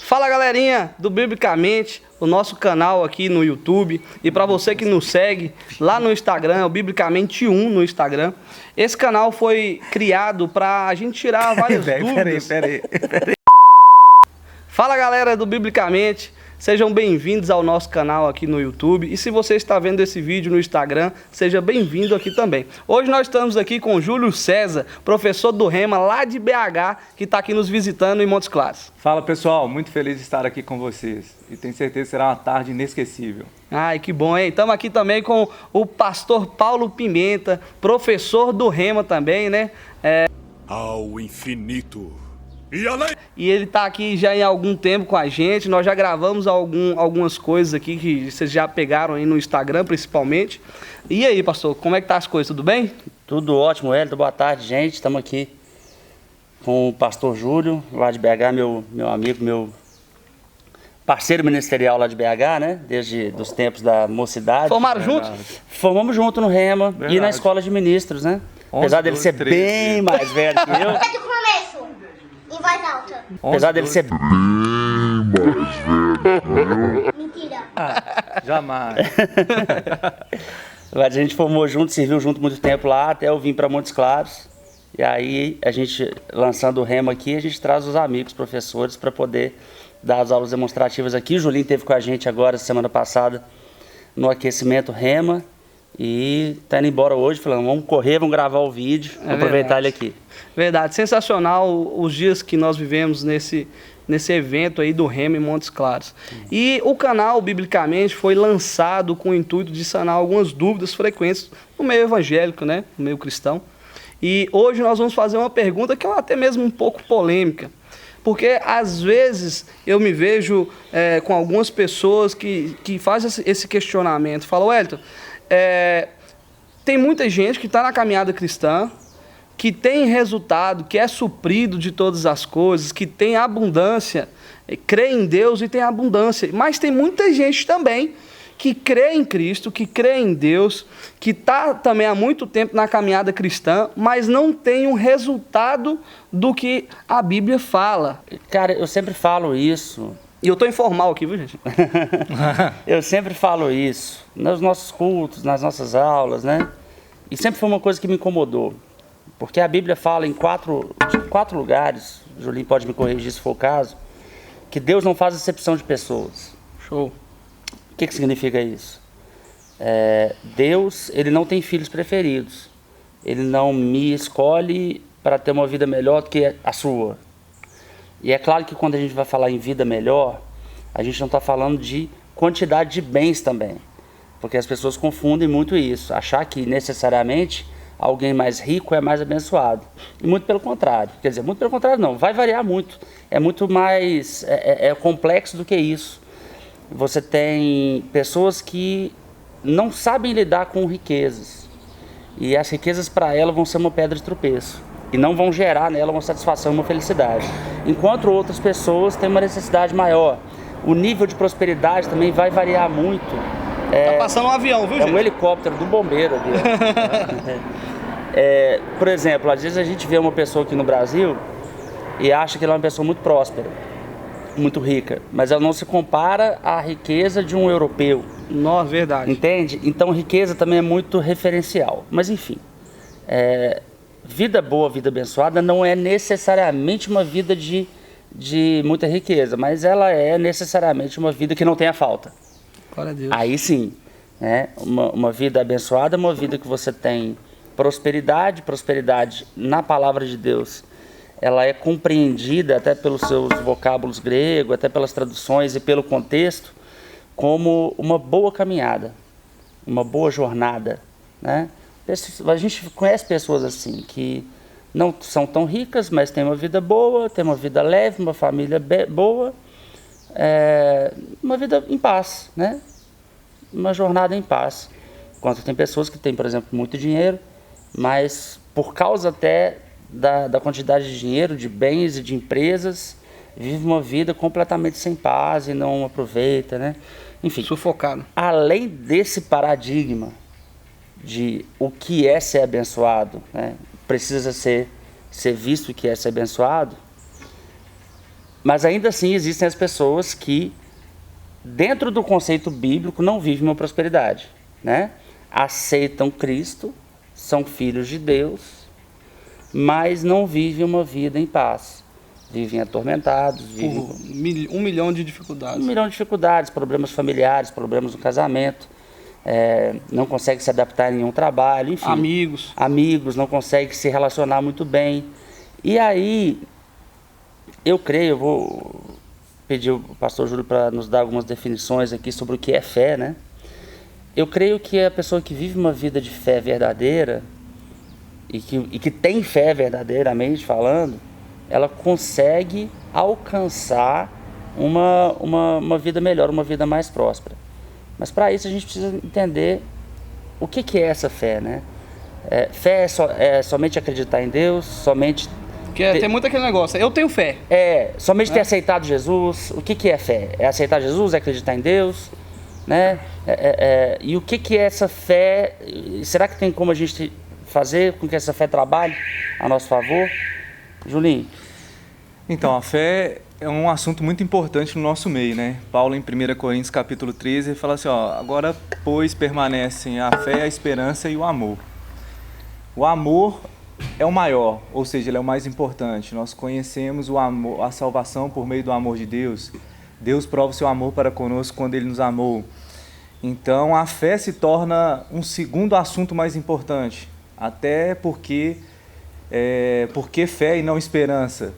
Fala galerinha do Biblicamente, o nosso canal aqui no YouTube, e para você que nos segue lá no Instagram, o Biblicamente 1 no Instagram. Esse canal foi criado para a gente tirar várias dúvidas. Peraí. Fala galera do Biblicamente, sejam bem-vindos ao nosso canal aqui no YouTube, e se você está vendo esse vídeo no Instagram, seja bem-vindo aqui também. Hoje nós estamos aqui com o Júlio César, professor do Rema lá de BH, que está aqui nos visitando em Montes Claros. Fala pessoal, muito feliz de estar aqui com vocês e tenho certeza que será uma tarde inesquecível. Ai, que bom, hein? Estamos aqui também com o pastor Paulo Pimenta, professor do Rema também, né? Ao infinito e além. E ele está aqui já em algum tempo com a gente. Nós já gravamos algumas coisas aqui que vocês já pegaram aí no Instagram, principalmente. E aí, pastor, como é que tá as coisas? Tudo bem? Tudo ótimo, Hélio. Boa tarde, gente. Estamos aqui com o pastor Júlio, lá de BH, meu amigo, meu parceiro ministerial lá de BH, né? Desde os tempos da mocidade. Formaram juntos? Formamos junto no Rema e na escola de ministros, né? Apesar dele ser 13. bem mais velho que eu. É do começo, em voz alta. Apesar dele ser Mentira. Jamais. Mas a gente formou junto, serviu junto muito tempo lá, até eu vim para Montes Claros. E aí, a gente, lançando o Rema aqui, a gente traz os amigos, professores, para poder dar as aulas demonstrativas aqui. O Julinho esteve com a gente agora, semana passada, no aquecimento Rema. E tá indo embora hoje, falando, vamos correr, vamos gravar o vídeo, aproveitar ele aqui. Verdade, sensacional os dias que nós vivemos nesse evento aí do Rema em Montes Claros. E o canal, Biblicamente, foi lançado com o intuito de sanar algumas dúvidas frequentes no meio evangélico, né? No meio cristão. E hoje nós vamos fazer uma pergunta que é até mesmo um pouco polêmica. Porque às vezes eu me vejo com algumas pessoas que fazem esse questionamento. Falam, Wellington, tem muita gente que está na caminhada cristã, que tem resultado, que é suprido de todas as coisas, que tem abundância, crê em Deus e tem abundância. Mas tem muita gente também que crê em Cristo, que crê em Deus, que está também há muito tempo na caminhada cristã, mas não tem um resultado do que a Bíblia fala. Cara, eu sempre falo isso. E eu estou informal aqui, viu, gente? Eu sempre falo isso nos nossos cultos, nas nossas aulas, né? E sempre foi uma coisa que me incomodou. Porque a Bíblia fala em quatro lugares, o Julinho pode me corrigir se for o caso, que Deus não faz acepção de pessoas. Show. O que significa isso? Deus, ele não tem filhos preferidos. Ele não me escolhe para ter uma vida melhor do que a sua. E é claro que quando a gente vai falar em vida melhor, a gente não está falando de quantidade de bens também. Porque as pessoas confundem muito isso. Achar que necessariamente alguém mais rico é mais abençoado. E muito pelo contrário. Quer dizer, muito pelo contrário não. Vai variar muito. É muito mais complexo do que isso. Você tem pessoas que não sabem lidar com riquezas. E as riquezas para ela vão ser uma pedra de tropeço. E não vão gerar nela uma satisfação, uma felicidade. Enquanto outras pessoas têm uma necessidade maior. O nível de prosperidade também vai variar muito. Tá passando um avião, viu, gente? É um helicóptero do bombeiro ali. Por exemplo, às vezes a gente vê uma pessoa aqui no Brasil e acha que ela é uma pessoa muito próspera, muito rica, mas ela não se compara à riqueza de um europeu. Nossa, verdade. Entende? Então riqueza também é muito referencial. Mas enfim, vida boa, vida abençoada não é necessariamente uma vida de muita riqueza, mas ela é necessariamente uma vida que não tenha falta. Glória a Deus. Aí sim, né? Uma vida abençoada é uma vida que você tem prosperidade na palavra de Deus. Ela é compreendida até pelos seus vocábulos gregos, até pelas traduções e pelo contexto, como uma boa caminhada, uma boa jornada, né? A gente conhece pessoas assim, que não são tão ricas, mas têm uma vida boa, têm uma vida leve, uma família boa, uma vida em paz, né? Uma jornada em paz. Enquanto tem pessoas que têm, por exemplo, muito dinheiro, mas por causa até da quantidade de dinheiro, de bens e de empresas, vive uma vida completamente sem paz e não aproveita, né? Enfim, Sufocado. além desse paradigma de o que é ser abençoado, né? Precisa ser visto o que é ser abençoado, Mas ainda assim existem as pessoas que, dentro do conceito bíblico, não vivem uma prosperidade, né? Aceitam Cristo, são filhos de Deus, mas não vivem uma vida em paz. Vivem atormentados, vivem Por 1 milhão de dificuldades. 1 milhão de dificuldades, problemas familiares, problemas no casamento, não consegue se adaptar em nenhum trabalho, enfim. Amigos, não consegue se relacionar muito bem. E aí, eu creio, eu vou pedir o pastor Júlio para nos dar algumas definições aqui sobre o que é fé, né? Eu creio que a pessoa que vive uma vida de fé verdadeira e que tem fé verdadeiramente falando, ela consegue alcançar uma vida melhor, uma vida mais próspera. Mas para isso a gente precisa entender o que é essa fé, né? Fé é somente acreditar em Deus, somente... Porque tem muito aquele negócio, eu tenho fé. Somente ter aceitado Jesus. O que é fé? É aceitar Jesus, é acreditar em Deus, né? E o que é essa fé? Será que tem como a gente fazer com que essa fé trabalhe a nosso favor? Julinho. Então, a fé é um assunto muito importante no nosso meio, né? Paulo, em 1 Coríntios, capítulo 13, ele fala assim, agora, pois, permanecem a fé, a esperança e o amor. O amor é o maior, ou seja, ele é o mais importante. Nós conhecemos o amor, a salvação por meio do amor de Deus. Deus prova o seu amor para conosco quando Ele nos amou. Então, a fé se torna um segundo assunto mais importante, até porque fé e não esperança.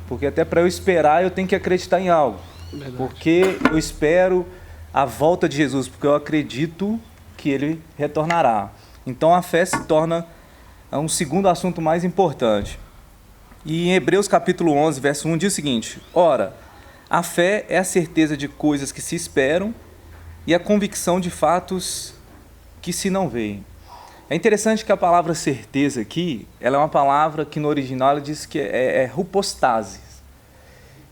Porque até para eu esperar, eu tenho que acreditar em algo. Verdade. Porque eu espero a volta de Jesus, porque eu acredito que Ele retornará. Então, a fé se torna um segundo assunto mais importante. E em Hebreus capítulo 11, verso 1, diz o seguinte: ora, a fé é a certeza de coisas que se esperam e a convicção de fatos que se não veem. É interessante que a palavra certeza aqui, ela é uma palavra que no original ela diz que é hypostasis,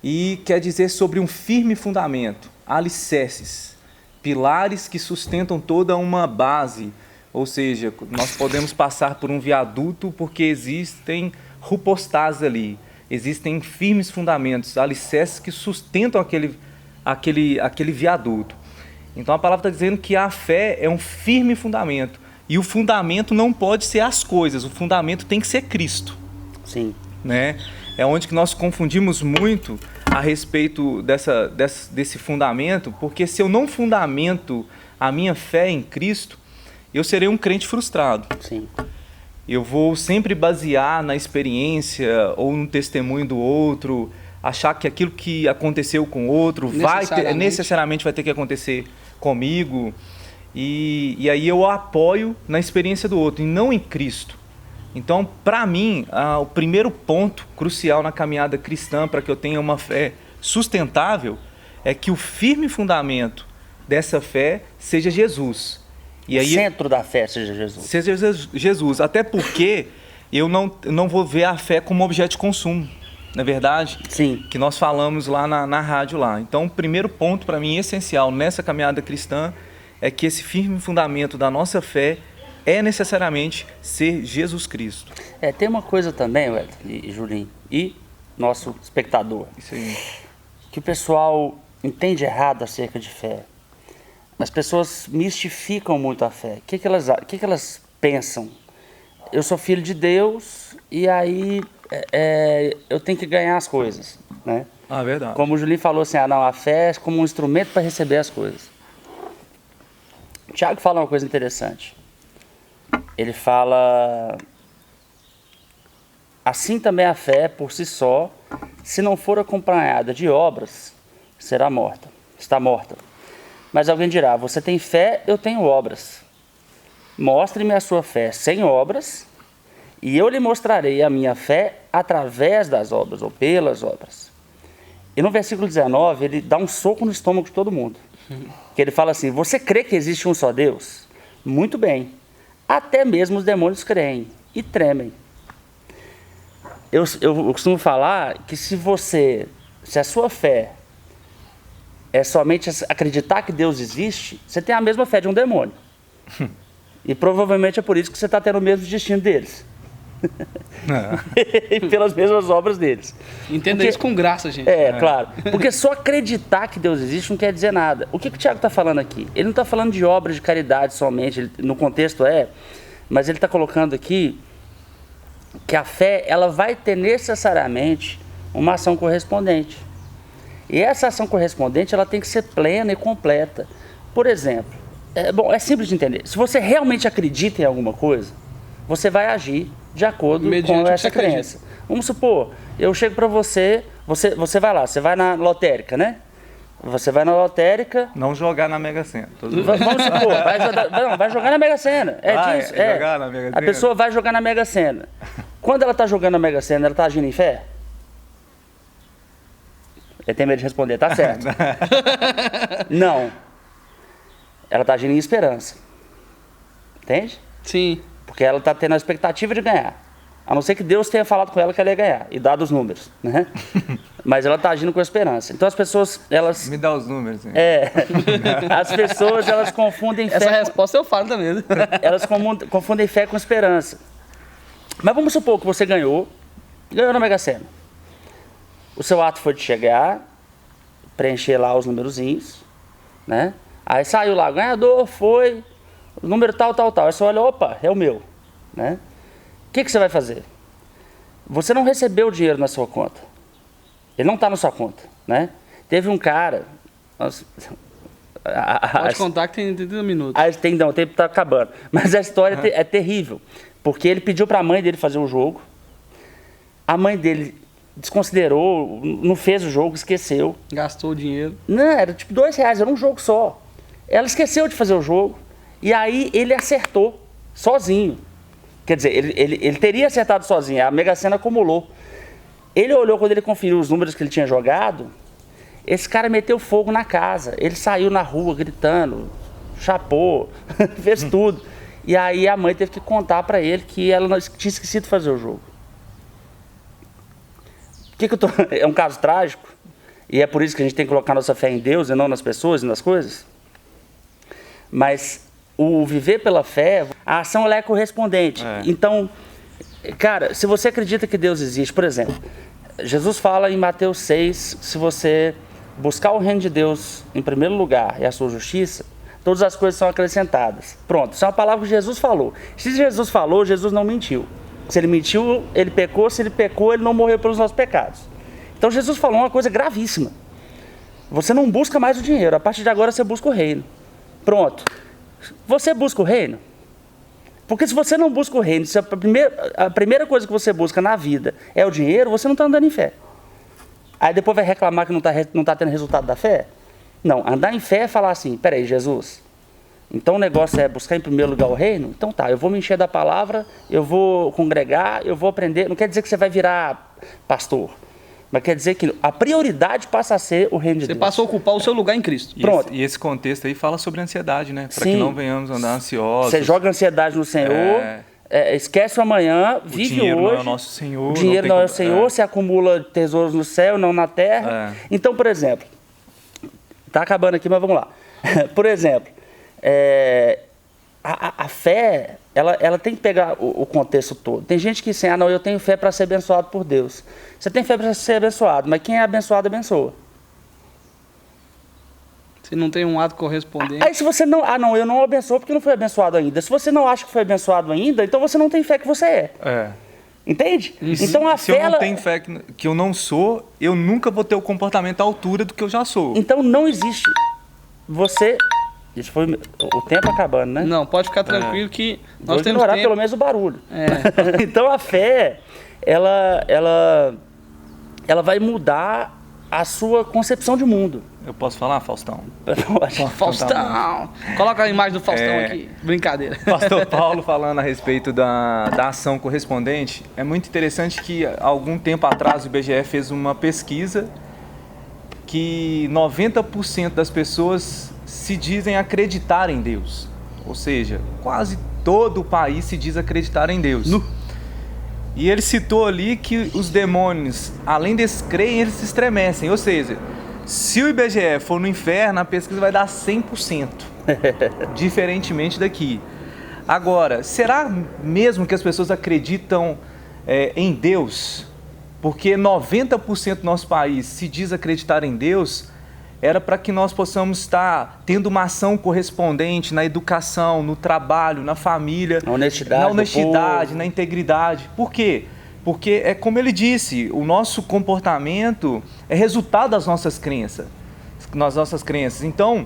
e quer dizer sobre um firme fundamento, alicerces, pilares que sustentam toda uma base. Ou seja, nós podemos passar por um viaduto porque existem hypostases ali, existem firmes fundamentos, alicerces que sustentam aquele viaduto. Então a palavra está dizendo que a fé é um firme fundamento. E o fundamento não pode ser as coisas, o fundamento tem que ser Cristo. Sim. Né? É onde que nós confundimos muito a respeito desse fundamento, porque se eu não fundamento a minha fé em Cristo, eu serei um crente frustrado. Sim. Eu vou sempre basear na experiência ou no testemunho do outro, achar que aquilo que aconteceu com o outro necessariamente vai ter que acontecer comigo. E aí eu apoio na experiência do outro e não em Cristo. Então, para mim, o primeiro ponto crucial na caminhada cristã para que eu tenha uma fé sustentável é que o firme fundamento dessa fé seja Jesus. E aí, o centro da fé seja Jesus. Seja Jesus. Até porque eu não vou ver a fé como objeto de consumo, não é verdade? Sim. Que nós falamos lá na rádio lá. Então, o primeiro ponto para mim essencial nessa caminhada cristã é que esse firme fundamento da nossa fé é necessariamente ser Jesus Cristo. Tem uma coisa também, Wellington e Julinho, e nosso espectador. Isso aí. Que o pessoal entende errado acerca de fé. As pessoas mistificam muito a fé. O que elas pensam? Eu sou filho de Deus e aí eu tenho que ganhar as coisas, né? Verdade. Como o Julinho falou assim, a fé é como um instrumento para receber as coisas. O Tiago fala uma coisa interessante. Ele fala: assim também a fé por si só, se não for acompanhada de obras, está morta. Mas alguém dirá: você tem fé, eu tenho obras. Mostre-me a sua fé sem obras, e eu lhe mostrarei a minha fé através das obras, ou pelas obras. E no versículo 19, ele dá um soco no estômago de todo mundo. Que ele fala assim: você crê que existe um só Deus? Muito bem. Até mesmo os demônios creem e tremem. Eu costumo falar que se a sua fé é somente acreditar que Deus existe, você tem a mesma fé de um demônio. E provavelmente é por isso que você está tendo o mesmo destino deles. e pelas mesmas obras deles. Entenda Porque- isso com graça, gente. Claro. Porque só acreditar que Deus existe não quer dizer nada. O que o Tiago está falando aqui? Ele não está falando de obras de caridade somente, no contexto mas ele está colocando aqui que a fé ela vai ter necessariamente uma ação correspondente. E essa ação correspondente ela tem que ser plena e completa. Por exemplo, é simples de entender. Se você realmente acredita em alguma coisa, você vai agir de acordo Mediante o com que essa você acredita. crença. Vamos supor, eu chego para você vai lá, você vai na lotérica, né? Você vai na lotérica, Não jogar na Mega Sena. Tô zoando. vamos supor, vai jogar na Mega Sena. Jogar na Mega A Sena? pessoa vai jogar na Mega Sena. Quando ela está jogando na Mega Sena, ela está agindo em fé? Ele tem medo de responder, tá certo. Não. Ela está agindo em esperança. Entende? Sim. Porque ela está tendo a expectativa de ganhar. A não ser que Deus tenha falado com ela que ela ia ganhar, e dado os números, né? Mas ela está agindo com esperança. Então as pessoas, elas... Me dá os números. Hein? As pessoas, elas confundem fé... Essa resposta eu falo também. Né? Elas confundem fé com esperança. Mas vamos supor que você ganhou na Mega Sena. O seu ato foi de chegar, preencher lá os numerozinhos, né? Aí saiu lá, ganhador foi, o número tal. Aí você olha, opa, é o meu, né? O que você vai fazer? Você não recebeu o dinheiro na sua conta. Ele não está na sua conta, né? Teve um cara... Pode contar que tem 30 minutos. O tempo está acabando. Mas a história é terrível. Porque ele pediu para a mãe dele fazer o jogo. A mãe dele desconsiderou, não fez o jogo, esqueceu. Gastou o dinheiro. Não, era tipo R$2, era um jogo só. Ela esqueceu de fazer o jogo. E aí ele acertou, sozinho. Quer dizer, ele teria acertado sozinho, a Mega Sena acumulou. Ele olhou, quando ele conferiu os números que ele tinha jogado, esse cara meteu fogo na casa. Ele saiu na rua gritando, chapou, fez tudo. E aí a mãe teve que contar para ele que ela não tinha esquecido de fazer o jogo. É um caso trágico, e é por isso que a gente tem que colocar nossa fé em Deus e não nas pessoas e nas coisas. Mas o viver pela fé, a ação ela é correspondente. Então, cara, se você acredita que Deus existe, por exemplo, Jesus fala em Mateus 6, se você buscar o reino de Deus em primeiro lugar e a sua justiça, todas as coisas são acrescentadas. Pronto, isso é uma palavra que Jesus falou. Se Jesus falou, Jesus não mentiu. Se ele mentiu, ele pecou. Se ele pecou, ele não morreu pelos nossos pecados. Então Jesus falou uma coisa gravíssima. Você não busca mais o dinheiro. A partir de agora você busca o reino. Pronto. Você busca o reino? Porque se você não busca o reino, se a primeira coisa que você busca na vida é o dinheiro, você não está andando em fé. Aí depois vai reclamar que não tá tendo resultado da fé? Não, andar em fé é falar assim, peraí, Jesus, então o negócio é buscar em primeiro lugar o reino? Então tá, eu vou me encher da palavra, eu vou congregar, eu vou aprender. Não quer dizer que você vai virar pastor, mas quer dizer que a prioridade passa a ser o reino de Deus. Você passou a ocupar o seu lugar em Cristo. Pronto. E esse contexto aí fala sobre ansiedade, né? Para Sim. que não venhamos andar ansiosos. Você joga ansiedade no Senhor, esquece o amanhã, vive dinheiro hoje. não é o nosso Senhor. O dinheiro não é o tem Senhor, se acumula tesouros no céu, não na terra. Então, por exemplo, está acabando aqui, mas vamos lá. Por exemplo, a fé, ela tem que pegar o contexto todo. Tem gente que diz assim, não, eu tenho fé para ser abençoado por Deus. Você tem fé para ser abençoado, mas quem é abençoado, abençoa. Se não tem um ato correspondente. Aí se você não, eu não abençoo porque não fui abençoado ainda. Se você não acha que foi abençoado ainda, então você não tem fé que você é. Entende? Então a Se fé, eu não tenho fé que eu não sou, eu nunca vou ter o comportamento à altura do que eu já sou. então não existe. Você... Isso foi o tempo acabando, né? Não, pode ficar tranquilo que nós Vou temos ignorar tempo. pelo menos o barulho. Então a fé, ela vai mudar a sua concepção de mundo. Eu posso falar, Faustão? Faustão. Coloca a imagem do Faustão aqui. Brincadeira. Pastor Paulo falando a respeito da ação correspondente, é muito interessante que algum tempo atrás o IBGE fez uma pesquisa que 90% das pessoas se dizem acreditar em Deus. Ou seja, quase todo o país se diz acreditar em Deus. E ele citou ali que os demônios, além deles creem, eles se estremecem. Ou seja, se o IBGE for no inferno, a pesquisa vai dar 100%. Diferentemente daqui. Agora, será mesmo que as pessoas acreditam em Deus, porque 90% do nosso país se diz acreditar em Deus, era para que nós possamos estar tendo uma ação correspondente na educação, no trabalho, na família, na honestidade, na integridade. Por quê? Porque é como ele disse, o nosso comportamento é resultado das nossas crenças. Então,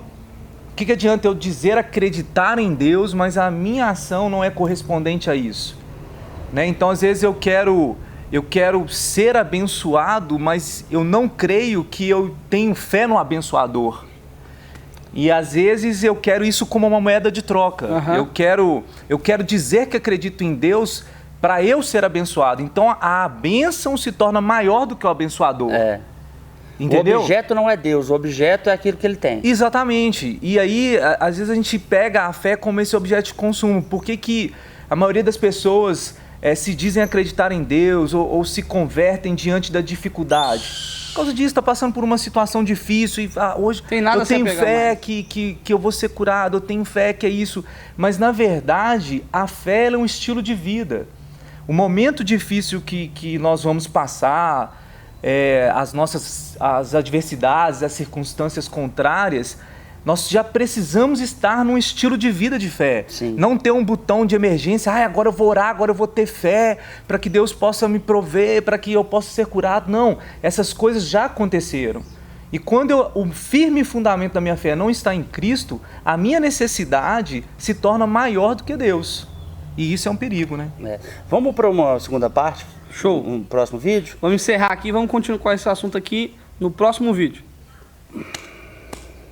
o que adianta eu dizer acreditar em Deus, mas a minha ação não é correspondente a isso? Né? Então, às vezes eu quero ser abençoado, mas eu não creio que eu tenho fé no abençoador. E às vezes eu quero isso como uma moeda de troca. Eu quero dizer que acredito em Deus para eu ser abençoado. Então a bênção se torna maior do que o abençoador. Entendeu? O objeto não é Deus, o objeto é aquilo que ele tem. Exatamente. E aí, às vezes a gente pega a fé como esse objeto de consumo. Por que a maioria das pessoas se dizem acreditar em Deus ou se convertem diante da dificuldade? Por causa disso, está passando por uma situação difícil e hoje eu tenho fé que eu vou ser curado, eu tenho fé que é isso. Mas, na verdade, a fé é um estilo de vida. O momento difícil que nós vamos passar, as adversidades, as circunstâncias contrárias, nós já precisamos estar num estilo de vida de fé. Sim. Não ter um botão de emergência, agora eu vou orar, agora eu vou ter fé, para que Deus possa me prover, para que eu possa ser curado. Não, essas coisas já aconteceram. E quando o firme fundamento da minha fé não está em Cristo, a minha necessidade se torna maior do que Deus. E isso é um perigo, né? Vamos para uma segunda parte? Show. Um próximo vídeo? Vamos encerrar aqui, vamos continuar com esse assunto aqui no próximo vídeo.